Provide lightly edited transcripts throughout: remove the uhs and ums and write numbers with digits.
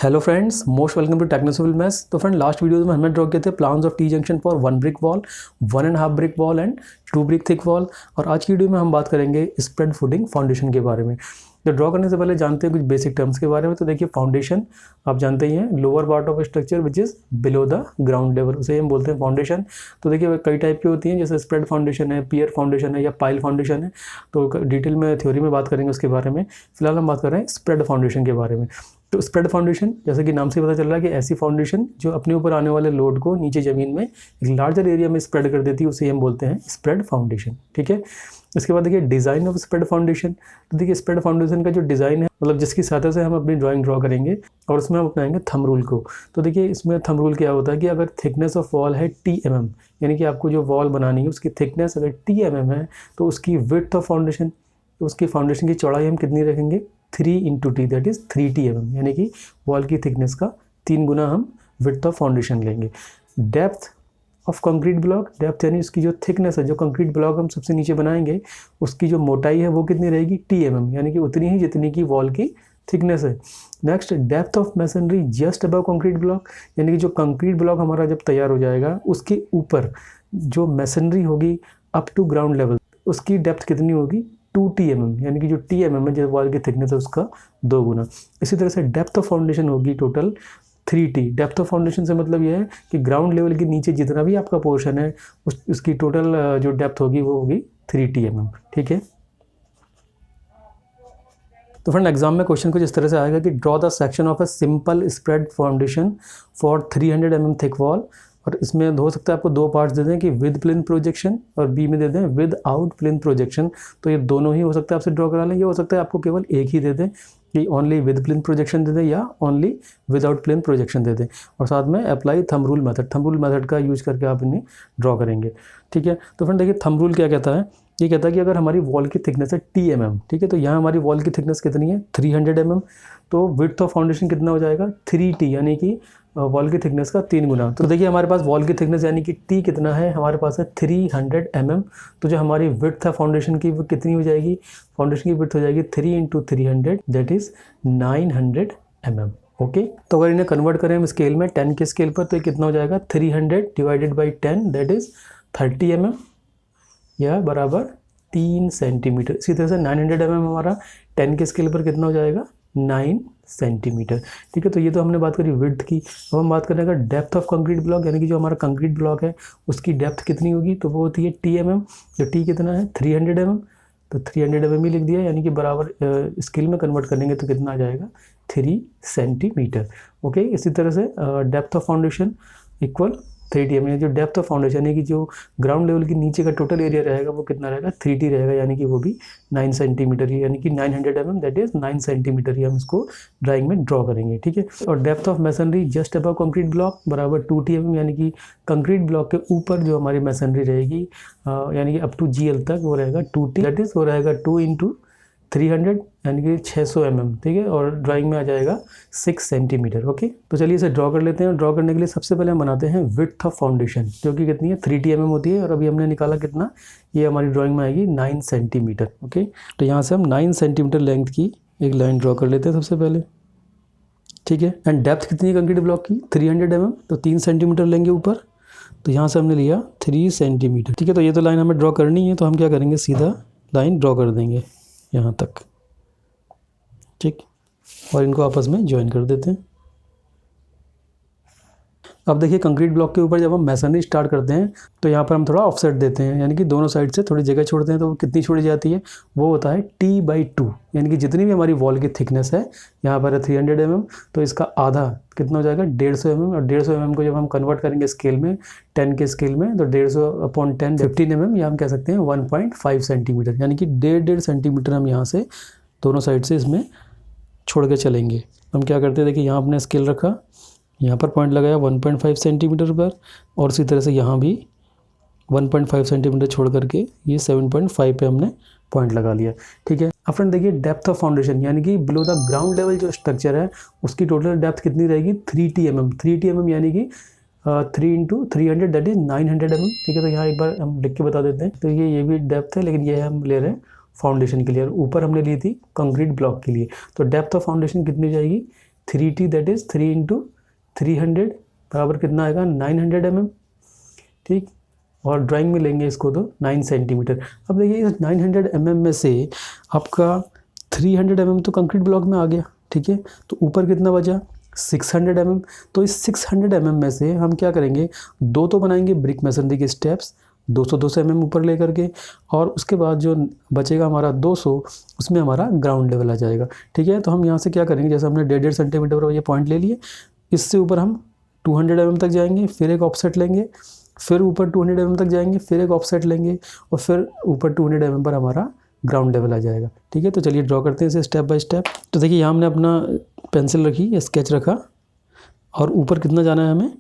Hello friends, most welcome to Technocivil Maths. तो friend, last video में हमने draw किए थे plans of T junction for 1 brick wall, 1.5 brick wall and 2 brick thick wall. और आज की वीडियो में हम बात करेंगे स्प्रेड फुटिंग फाउंडेशन के बारे में। तो ड्रॉ करने से पहले जानते हैं कुछ बेसिक टर्म्स के बारे में। तो देखिए, फाउंडेशन आप जानते ही हैं, lower part of structure which is below the ground level, उसे हम बोलते हैं फाउंडेशन। तो देखिए, कई टाइप की होती हैं, जैसे स्प्रेड फाउंडेशन है, पियर फाउंडेशन है या पाइल फाउंडेशन है। तो डिटेल में थ्योरी में बात करेंगे उसके बारे में। फिलहाल हम बात कर रहे हैं स्प्रेड फाउंडेशन के बारे में। तो स्प्रेड फाउंडेशन, जैसे कि नाम से पता चल रहा है कि ऐसी फाउंडेशन जो अपने ऊपर आने वाले लोड को नीचे ज़मीन में एक लार्जर एरिया में स्प्रेड कर देती है, उसे हम बोलते हैं स्प्रेड फाउंडेशन। ठीक है। इसके बाद देखिए डिज़ाइन ऑफ स्प्रेड फाउंडेशन। तो देखिए, स्प्रेड फाउंडेशन का जो डिज़ाइन है, मतलब जिसकी सहायता से हम अपनी ड्राइंग ड्रॉ करेंगे और उसमें हम अपनाएंगे थंब रूल को। तो देखिए, इसमें थंब रूल क्या होता है कि अगर थिकनेस ऑफ वॉल है Tmm, यानी कि आपको जो वॉल बनानी है उसकी थिकनेस अगर Tmm है, तो उसकी विड्थ ऑफ फाउंडेशन, तो उसकी फाउंडेशन की चौड़ाई हम कितनी रखेंगे, 3 × T, दैट इज़ 3 Tmm, यानी कि वॉल की थिकनेस का 3 गुना हम विड्थ ऑफ फाउंडेशन लेंगे। Depth of concrete block, depth यानी उसकी जो थिकनेस है, जो कंक्रीट ब्लॉक हम सबसे नीचे बनाएंगे उसकी जो मोटाई है वो कितनी रहेगी, Tmm, यानी कि उतनी ही जितनी की वॉल की थिकनेस है। Next, depth of masonry just above concrete block, यानी कि जो कंक्रीट ब्लॉक हमारा जब तैयार हो जाएगा उसके ऊपर जो मैसनरी होगी अप टू ग्राउंड लेवल, उसकी डेप्थ कितनी होगी, 2 Tmm, यानी कि जो Tmm है, जो वॉल की थिकनेस है उसका 2 गुना। इसी तरह से डेप्थ ऑफ फाउंडेशन होगी total 3T। Depth of foundation से मतलब ये है कि ग्राउंड लेवल के नीचे जितना भी आपका पोर्शन है उसकी टोटल जो डेप्थ होगी वो होगी 3 Tmm। ठीक है। तो फ्रेंड, एग्जाम में क्वेश्चन कुछ इस तरह से आएगा कि draw the section of a simple spread foundation for 300 mm thick wall. और इसमें हो सकता है आपको दो पार्ट्स दे दें कि विद प्लेन प्रोजेक्शन, और बी में दे दें विद आउट प्लेन प्रोजेक्शन। तो ये दोनों ही हो सकता है आपसे ड्रॉ करा लें। ये हो सकता है आपको केवल एक ही दे दें कि ओनली विद प्लेन प्रोजेक्शन दे दें या ओनली विदाउट प्लेन प्रोजेक्शन दे दें। और साथ में apply thumb rule method, thumb rule method का यूज करके आप इन्हें ड्रॉ करेंगे। ठीक है। तो फ्रेंड देखिए, थंब रूल क्या कहता है, ये कहता है कि अगर हमारी वॉल की थिकनेस है Tmm, ठीक है, तो यहाँ हमारी वॉल की थिकनेस कितनी है, 300 mm। तो विड्थ ऑफ फाउंडेशन कितना हो जाएगा, 3T, यानी कि वॉल की थिकनेस का 3 गुना। तो देखिए, हमारे पास वॉल की थिकनेस यानी कि T कितना है, हमारे पास है 300 mm। तो जो हमारी विड्थ है फाउंडेशन की वो कितनी हो जाएगी, फाउंडेशन की विड्थ हो जाएगी 3 × 300, दैट इज़ 900 mm। ओके। तो अगर इन्हें कन्वर्ट करें हम स्केल में, 10 के स्केल पर, तो ये कितना हो जाएगा, 300 / 10, दैट इज़ 30 mm, या बराबर 3 सेंटीमीटर। इसी तरह से 900 mm हमारा 10 के स्केल पर कितना हो जाएगा, 9 सेंटीमीटर। ठीक है। तो ये तो हमने बात करी विड्थ की। अब हम बात करेंगे डेप्थ ऑफ कंक्रीट ब्लॉक, यानी कि जो हमारा कंक्रीट ब्लॉक है उसकी डेप्थ कितनी होगी, तो वो होती है Tmm। जो T कितना है, 300 mm, तो 300 mm ही लिख दिया, यानी कि बराबर स्केल में कन्वर्ट करेंगे तो कितना आ जाएगा, 3 सेंटीमीटर। ओके। इसी तरह से depth of foundation equal 3Tm, जो डेप्थ ऑफ फाउंडेशन है कि जो ग्राउंड लेवल के नीचे का टोटल एरिया रहेगा वो कितना रहेगा, 3T रहेगा, यानी कि वो भी 9 सेंटीमीटर ही, यानी कि 900 mm, दैट इज 9 सेंटीमीटर ही हम इसको ड्राइंग में ड्रॉ करेंगे। ठीक है। और depth of masonry just above concrete block बराबर 2 Tm, यानी कि कंक्रीट ब्लॉक के ऊपर जो हमारी मैसनरी रहेगी, यानी कि अप टू GL तक, वो रहेगा 2T, दैट इज वो रहेगा 2 × 300, यानी कि 600 mm। ठीक है। और ड्राइंग में आ जाएगा 6 सेंटीमीटर। ओके। तो चलिए इसे ड्रॉ कर लेते हैं। ड्रॉ करने के लिए सबसे पहले हम बनाते हैं विड्थ ऑफ फाउंडेशन, जो कि कितनी है, 3 Tm होती है। और अभी हमने निकाला कितना, ये हमारी ड्राइंग में आएगी 9 सेंटीमीटर। ओके। तो यहाँ से हम 9 सेंटीमीटर लेंथ की एक लाइन ड्रॉ कर लेते हैं सबसे पहले। ठीक है। एंड डेप्थ कितनी है कंक्रीट ब्लॉक की, 300 mm, तो 3 सेंटीमीटर लेंगे ऊपर। तो यहाँ से हमने लिया 3 सेंटीमीटर। ठीक है। तो ये तो लाइन हमें ड्रॉ करनी है, तो हम क्या करेंगे, सीधा लाइन ड्रॉ कर देंगे यहाँ तक। ठीक। और इनको आपस में ज्वाइन कर देते हैं। अब देखिए, कंक्रीट ब्लॉक के ऊपर जब हम मैसनरी स्टार्ट करते हैं तो यहाँ पर हम थोड़ा ऑफसेट देते हैं, यानी कि दोनों साइड से थोड़ी जगह छोड़ते हैं। तो वो कितनी छोड़ी जाती है, वो होता है T/2, यानी कि जितनी भी हमारी वॉल की थिकनेस है, यहाँ पर है 300 mm, तो इसका आधा कितना हो जाएगा, 150 mm। और 150 mm को जब हम कन्वर्ट करेंगे स्केल में, 10 के स्केल में, तो 150/10, 15 mm, या हम कह सकते हैं 1.5 सेंटीमीटर, यानी कि 1.5 सेंटीमीटर हम यहाँ से दोनों साइड से इसमें छोड़ के चलेंगे। हम क्या करते हैं, देखिए, यहाँ अपने स्केल रखा, यहाँ पर पॉइंट लगाया 1.5 सेंटीमीटर पर, और इसी तरह से यहाँ भी 1.5 सेंटीमीटर छोड़ करके ये 7.5 पे हमने पॉइंट लगा लिया। ठीक है। अब फ्रेंड देखिए, डेप्थ ऑफ फाउंडेशन, यानी कि बिलो द ग्राउंड लेवल जो स्ट्रक्चर है उसकी टोटल डेप्थ कितनी रहेगी, 3 Tmm। 3 Tmm यानी कि 3 × 300, दैट इज 900 mm। ठीक है। तो यहाँ एक बार हम लिख के बता देते हैं। तो ये भी डेप्थ है, लेकिन ये हम ले रहे हैं फाउंडेशन के लिए, और ऊपर हमने ली थी कंक्रीट ब्लॉक के लिए। तो डेप्थ ऑफ फाउंडेशन कितनी हो जाएगी, 3T दैट इज़ 3 इंटू 300 बराबर कितना आएगा 900 mm, ठीक। और ड्राइंग में लेंगे इसको तो 9 सेंटीमीटर। अब देखिए इस 900 mm में से आपका 300 mm तो कंक्रीट ब्लॉक में आ गया, ठीक है। तो ऊपर कितना बचा 600 mm। तो इस 600 mm में से हम क्या करेंगे, दो तो बनाएंगे ब्रिक मैसनरी के स्टेप्स 200 mm ऊपर लेकर के, और उसके बाद जो बचेगा हमारा 200 उसमें हमारा ग्राउंड लेवल आ जाएगा, ठीक है। तो हम यहाँ से क्या करेंगे, जैसे हमने 1.5 सेंटीमीटर पर ये पॉइंट ले लिए, इससे ऊपर हम 200 mm तक जाएंगे, फिर एक ऑफसेट लेंगे, फिर ऊपर 200 mm तक जाएंगे, फिर एक ऑफसेट लेंगे, और फिर ऊपर 200 mm पर हमारा ग्राउंड लेवल आ जाएगा, ठीक है। तो चलिए ड्रॉ करते हैं इसे स्टेप बाय स्टेप। तो देखिए यहाँ हमने अपना पेंसिल रखी या स्केच रखा, और ऊपर कितना जाना है हमें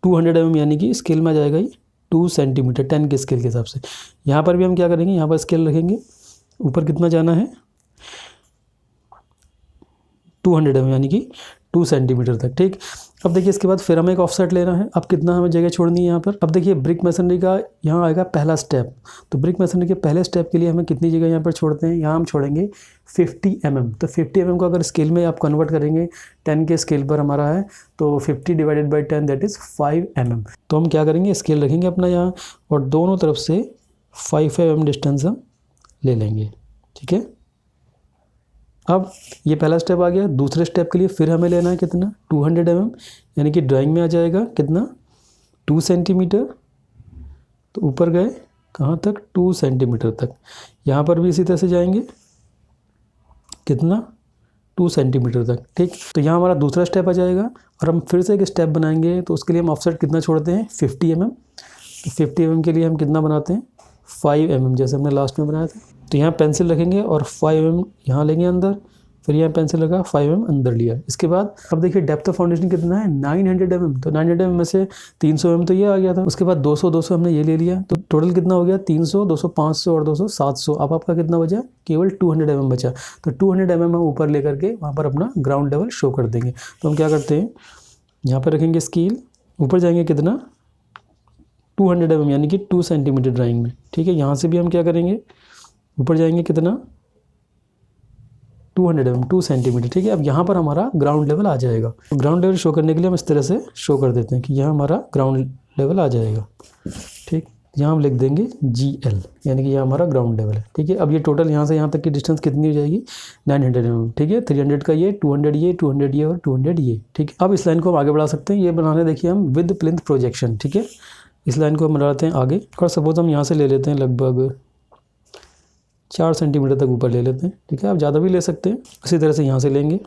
200 mm, यानी कि स्केल में आ जाएगा ये 2 सेंटीमीटर 10 के स्केल के हिसाब से। यहाँ पर भी हम क्या करेंगे, यहाँ पर स्केल रखेंगे, ऊपर कितना जाना है 200 mm, यानी कि 2 सेंटीमीटर तक, ठीक। अब देखिए इसके बाद फिर हमें एक ऑफसेट लेना है। अब कितना हमें जगह छोड़नी है यहाँ पर। अब देखिए ब्रिक मैसनरी का यहाँ आएगा पहला स्टेप। तो ब्रिक मैसनरी के पहले स्टेप के लिए हमें कितनी जगह यहाँ पर छोड़ते हैं, यहाँ हम छोड़ेंगे 50 mm। तो 50 mm को अगर स्केल में आप कन्वर्ट करेंगे, 10 के स्केल पर हमारा है, तो 50 divided by 10 that is 5 mm। तो हम क्या करेंगे, स्केल रखेंगे अपना यहाँ, और दोनों तरफ से 5 mm डिस्टेंस हम ले लेंगे, ठीक है। अब ये पहला स्टेप आ गया। दूसरे स्टेप के लिए फिर हमें लेना है कितना 200 mm, यानी कि ड्राइंग में आ जाएगा कितना 2 सेंटीमीटर। तो ऊपर गए कहाँ तक 2 सेंटीमीटर तक। यहाँ पर भी इसी तरह से जाएंगे कितना 2 सेंटीमीटर तक, ठीक। तो यहाँ हमारा दूसरा स्टेप आ जाएगा, और हम फिर से एक स्टेप बनाएंगे। तो उसके लिए हम ऑफसेट कितना छोड़ते हैं 50 mm। तो 50 mm के लिए हम कितना बनाते हैं 5 mm, जैसे हमने लास्ट में बनाया था। तो यहाँ पेंसिल रखेंगे और 5 mm यहाँ लेंगे अंदर, फिर यहाँ पेंसिल लगा 5 mm अंदर लिया। इसके बाद अब देखिए डेप्थ ऑफ फाउंडेशन कितना है 900 mm। तो 900 mm में से 300 mm तो ये आ गया था। उसके बाद 200 हमने ये ले लिया, तो टोटल कितना हो गया 300, 200, 500 और 200 700। अब आपका कितना बचा, केवल 200 mm बचा। तो 200 mm हम ऊपर लेकर के वहाँ पर अपना ग्राउंड लेवल शो कर देंगे। तो हम क्या करते हैं, यहाँ पर रखेंगे स्केल, ऊपर जाएंगे कितना 200 mm, यानी कि 2 सेंटीमीटर ड्राइंग में, ठीक है। यहाँ से भी हम क्या करेंगे, ऊपर जाएंगे कितना 200 mm 2 सेंटीमीटर, ठीक है। अब यहाँ पर हमारा ग्राउंड लेवल आ जाएगा। तो ग्राउंड लेवल शो करने के लिए हम इस तरह से शो कर देते हैं कि यहाँ हमारा ग्राउंड लेवल आ जाएगा, ठीक। यहाँ हम लिख देंगे GL, यानी कि यहाँ हमारा ग्राउंड लेवल है, ठीक है। अब ये टोटल यहाँ से यहाँ तक की डिस्टेंस कितनी हो जाएगी 900 mm, ठीक है। 300 का ये, 200 ये, 200 ये और 200 ये, ठीक है। अब इस लाइन को हम आगे बढ़ा सकते हैं। ये बनाने देखिए हम विद प्लिंथ प्रोजेक्शन, ठीक है। इस लाइन को हम बढ़ाते हैं आगे, और सपोज हम यहाँ से ले लेते हैं लगभग 4 सेंटीमीटर तक ऊपर ले लेते हैं, ठीक है। आप ज़्यादा भी ले सकते हैं। इसी तरह से यहाँ से लेंगे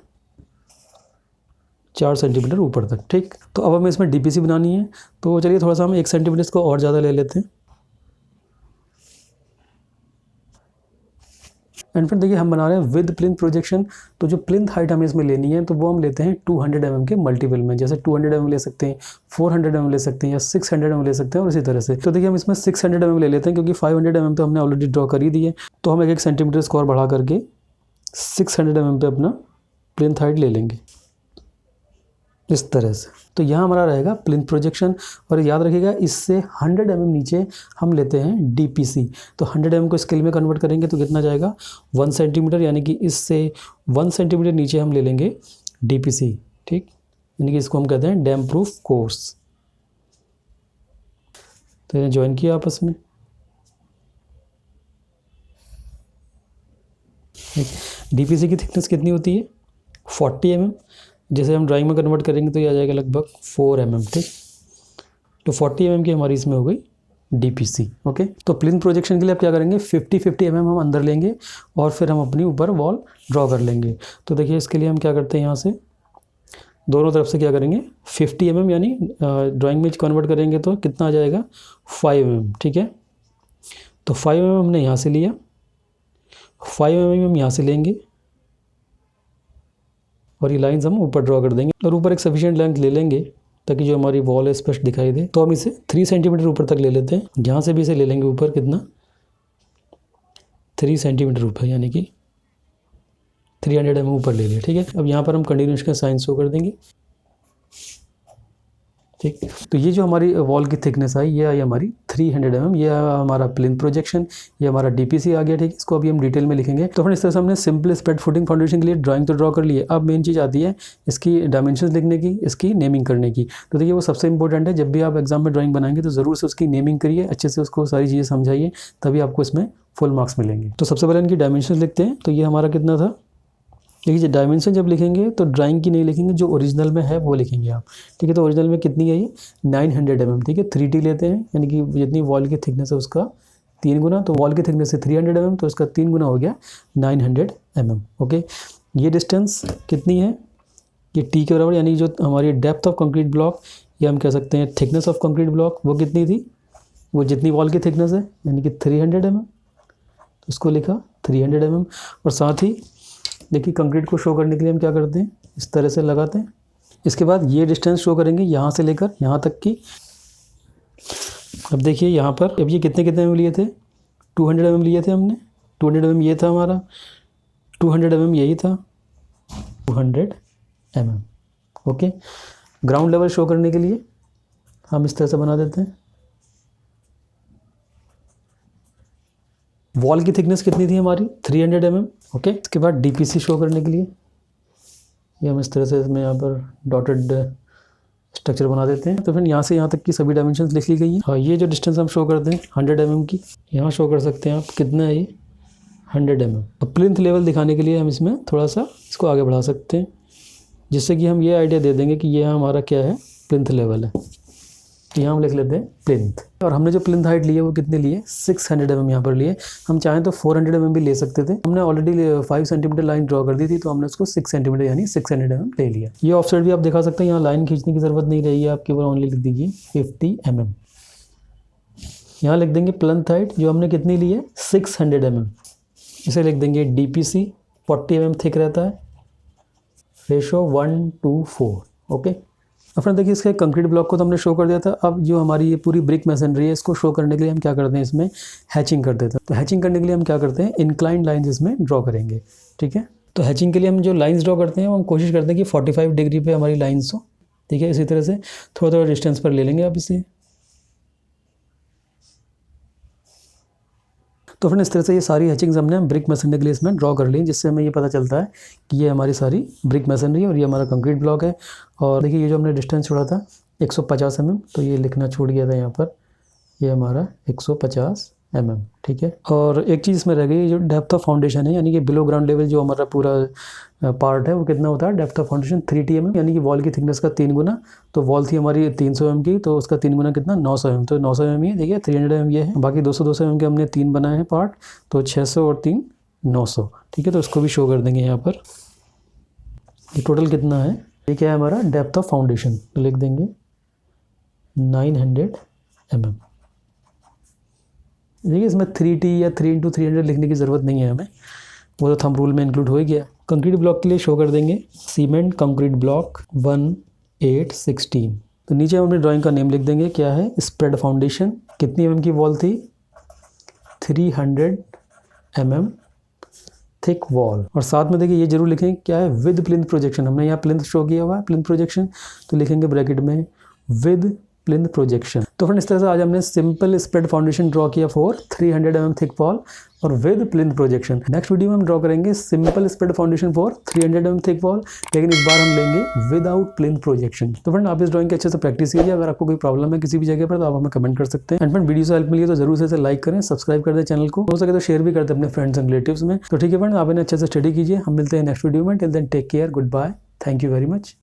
4 सेंटीमीटर ऊपर तक, ठीक। तो अब हमें इसमें DPC बनानी है। तो चलिए थोड़ा सा हम 1 सेंटीमीटर इसको और ज़्यादा ले लेते हैं। एंड फिर देखिए हम बना रहे हैं विद प्लिंथ प्रोजेक्शन। तो जो प्लिंथ हाइट हमें इसमें लेनी है, तो वो हम लेते हैं 200 mm के मल्टीपल में। जैसे 200 mm ले सकते हैं, 400 mm ले सकते हैं, या 600 mm ले सकते हैं, और इसी तरह से। तो देखिए हम इसमें 600 mm ले लेते हैं, क्योंकि 500 mm तो हमने ऑलरेडी ड्रॉ कर ही दी है। तो हम 1 सेंटीमीटर स्कोर बढ़ा करके 600 mm पे अपना प्लिंथ हाइट ले लेंगे इस तरह से। तो यहाँ हमारा रहेगा प्लिंथ प्रोजेक्शन। और याद रखिएगा इससे 100 mm नीचे हम लेते हैं DPC। तो 100 mm को स्केल में कन्वर्ट करेंगे तो कितना जाएगा 1 सेंटीमीटर, यानी कि इससे 1 सेंटीमीटर नीचे हम ले लेंगे DPC, ठीक। यानी कि इसको हम कहते हैं डैम प्रूफ कोर्स। तो इन्हें ज्वाइन किया आपस में। DPC की थिकनेस कितनी होती है 40 mm। जैसे हम ड्राइंग में कन्वर्ट करेंगे तो ये आ जाएगा लगभग 4 mm, ठीक। तो 40 mm की हमारी इसमें हो गई DPC, ओके। तो प्लिंथ प्रोजेक्शन के लिए आप क्या करेंगे 50 mm हम अंदर लेंगे, और फिर हम अपनी ऊपर वॉल ड्रॉ कर लेंगे। तो देखिए इसके लिए हम क्या करते हैं, यहाँ से दोनों तरफ से क्या करेंगे 50 mm, यानी ड्राइंग में कन्वर्ट करेंगे तो कितना आ जाएगा 5 mm, ठीक है। तो 5 mm हमने यहाँ से लिया, 5 mm हम यहाँ से लेंगे, और ये लाइंस हम ऊपर ड्रॉ कर देंगे। और ऊपर एक सफिशिएंट लेंथ ले लेंगे ताकि जो हमारी वॉल है स्पष्ट दिखाई दे। तो हम इसे 3 सेंटीमीटर ऊपर तक ले लेते हैं। यहाँ से भी इसे ले लेंगे ऊपर कितना 3 सेंटीमीटर ऊपर, यानी कि 300 mm ऊपर ले लिया, ठीक है। अब यहाँ पर हम कंटिन्यूएशन का साइन शो कर देंगे। ठीक। तो ये जो हमारी वॉल की थिकनेस आई, ये आई हमारी 300 mm, ये हमारा प्लिंथ प्रोजेक्शन, ये हमारा डीपीसी आ गया। ठीक है, इसको अभी हम डिटेल में लिखेंगे। तो फ्रेंड इस तरह से हमने सिंपल स्प्रेड फुटिंग फाउंडेशन के लिए ड्राइंग तो ड्रॉ कर लिए। अब मेन चीज़ आती है इसकी डायमेंशंस लिखने की, इसकी नेमिंग करने की। तो देखिए वो सबसे इंपॉर्टेंट है, जब भी आप एग्जाम में ड्राइंग बनाएंगे तो ज़रूर से उसकी नेमिंग करिए, अच्छे से उसको सारी चीज़ें समझाइए, तभी आपको इसमें फुल मार्क्स मिलेंगे। तो सबसे पहले इनकी डायमेंशंस लिखते हैं। तो ये हमारा कितना था, देखिए डायमेंशन जब लिखेंगे तो ड्राइंग की नहीं लिखेंगे, जो ओरिजिनल में है वो लिखेंगे आप। ठीक है, तो ओरिजिनल में कितनी है ये 900 mm। ठीक है, 3T लेते हैं, यानी कि जितनी वॉल की थिकनेस है उसका 3 गुना। तो वॉल की थिकनेस है 300 mm, तो इसका 3 गुना हो गया 900 mm। ओके, ये डिस्टेंस कितनी है, ये टी के बराबर, यानी जो हमारी डेप्थ ऑफ कंक्रीट ब्लॉक, या हम कह सकते हैं थिकनेस ऑफ कंक्रीट ब्लॉक, वो कितनी थी, वो जितनी वॉल की थिकनेस है, यानी कि 300 mm। तो इसको लिखा 300 mm। और साथ ही देखिए कंक्रीट को शो करने के लिए हम क्या करते हैं, इस तरह से लगाते हैं। इसके बाद ये डिस्टेंस शो करेंगे यहाँ से लेकर यहाँ तक की। अब देखिए यहाँ पर, अब ये कितने कितने mm लिए थे, 200 mm लिए थे हमने। 200 mm ये था हमारा, 200 mm यही था, 200 mm। Okay, ground level show करने के लिए हम इस तरह से बना देते हैं। वॉल की थिकनेस कितनी थी हमारी 300 mm। ओके, इसके बाद डीपीसी शो करने के लिए ये हम इस तरह से इसमें यहाँ पर डॉटेड स्ट्रक्चर बना देते हैं। तो फिर यहाँ से यहाँ तक की सभी डायमेंशंस लिख ली गई हैं। और ये जो डिस्टेंस हम शो करते हैं 100 mm की, यहाँ शो कर सकते हैं आप, कितना है ये 100 mm। तो प्लिंथ लेवल दिखाने के लिए हम इसमें थोड़ा सा इसको आगे बढ़ा सकते हैं, जिससे कि हम ये आइडिया दे देंगे कि ये हमारा क्या है, प्लिंथ लेवल है। यहाँ हम लिख लेते हैं प्लिंथ। और हमने जो प्लिंथ हाइट ली है वो कितने लिए, 600 mm यहाँ पर लिए। हम चाहें तो 400 mm भी ले सकते थे, हमने ऑलरेडी 5 सेंटीमीटर लाइन ड्रॉ कर दी थी, तो हमने उसको 6 सेंटीमीटर यानी 600 mm ले लिया। ये ऑफसेट भी आप दिखा सकते हैं, यहाँ लाइन खींचने की ज़रूरत नहीं रही है, आप केवल ओनली लिख दीजिए 50 mm। यहाँ लिख देंगे प्लिंथ हाइट जो हमने कितनी ली है 600 mm। इसे लिख देंगे DPC 40 mm थिक रहता है, रेशो 1:4। ओके, अपना देखिए इसके कंक्रीट ब्लॉक को तो हमने शो कर दिया था। अब जो हमारी ये पूरी ब्रिक मैसनरी है, इसको शो करने के लिए हम क्या करते हैं, इसमें हैचिंग कर देते हैं। तो हैचिंग करने के लिए हम क्या करते हैं, इंक्लाइंड लाइंस इसमें ड्रॉ करेंगे। ठीक है, तो हैचिंग के लिए हम जो लाइंस ड्रॉ करते हैं वो हम कोशिश करते हैं कि 45 डिग्री पे हमारी लाइंस हो। ठीक है, इसी तरह से थोड़ा थोड़ा डिस्टेंस पर ले लेंगे आप इसे। तो फिर इस तरह से ये सारी हैचिंग्स हमने ब्रिक मैसनरी के लिए इसमें ड्रॉ कर ली, जिससे हमें ये पता चलता है कि ये हमारी सारी ब्रिक मैसनरी है और ये हमारा कंक्रीट ब्लॉक है। और देखिए ये जो हमने डिस्टेंस छोड़ा था 150 mm, तो ये लिखना छूट गया था यहाँ पर, ये हमारा 150 mm। ठीक है, और एक चीज़ इसमें रह गई, जो डेप्थ ऑफ फाउंडेशन है, यानी कि बिलो ग्राउंड लेवल जो हमारा पूरा पार्ट है वो कितना होता है, depth of foundation 3T mm, यानी कि वॉल की थिकनेस का 3 गुना। तो वॉल थी हमारी 300 mm की, तो उसका 3 गुना कितना 900 mm। तो 900 mm ये देखिए 300 mm ये है, बाकी 200 mm के हमने 3 बनाए हैं पार्ट, तो 600 और 3 900। ठीक है, तो उसको भी शो कर देंगे यहाँ पर। ये टोटल कितना है, ये क्या है हमारा डेप्थ ऑफ फाउंडेशन, तो लिख देंगे 900 mm। देखिए इसमें 3T या 3x300 लिखने की ज़रूरत नहीं है हमें, वो तो थंब रूल में इंक्लूड हो ही गया। कंक्रीट ब्लॉक के लिए शो कर देंगे सीमेंट कंक्रीट ब्लॉक 1816। तो नीचे हम अपनी ड्राइंग का नेम लिख देंगे, क्या है स्प्रेड फाउंडेशन। कितनी mm की वॉल थी 300 mm थिक वॉल। और साथ में देखिए ये जरूर लिखेंगे क्या है विद प्लिंथ प्रोजेक्शन। हमने यहाँ प्लिंथ शो किया हुआ है, प्लिंथ प्रोजेक्शन, तो लिखेंगे ब्रैकेट में विद प्लिंथ प्रोजेक्शन। तो फ्रेंड इस तरह से आज हमने सिंपल स्प्रेड फाउंडेशन ड्रॉ किया फॉर 300 mm थिक वॉल और with plinth projection. Next video में हम ड्रॉ करेंगे simple spread foundation for 300 mm thick wall, लेकिन इस बार हम लेंगे विदाउट प्लिंथ प्रोजेक्शन। तो फ्रेंड आप इस ड्राइंग के अच्छे से प्रैक्टिस कीजिए। अगर आपको कोई प्रॉब्लम है किसी भी जगह पर तो आप हमें कमेंट कर सकते हैं। एंड फ्रेंड वीडियो से हेल्प मिली तो जरूर से लाइक करें, सब्सक्राइब कर दें चैनल को, हो सके तो शेयर भी कर दें अपने फ्रेंड्स एंड रिलेटिव्स में। तो ठीक है फ्रेंड, आप इन्हें अच्छे से स्टडी कीजिए। हम मिलते हैं नेक्स्ट वीडियो में। Till then take care, goodbye, thank you very much.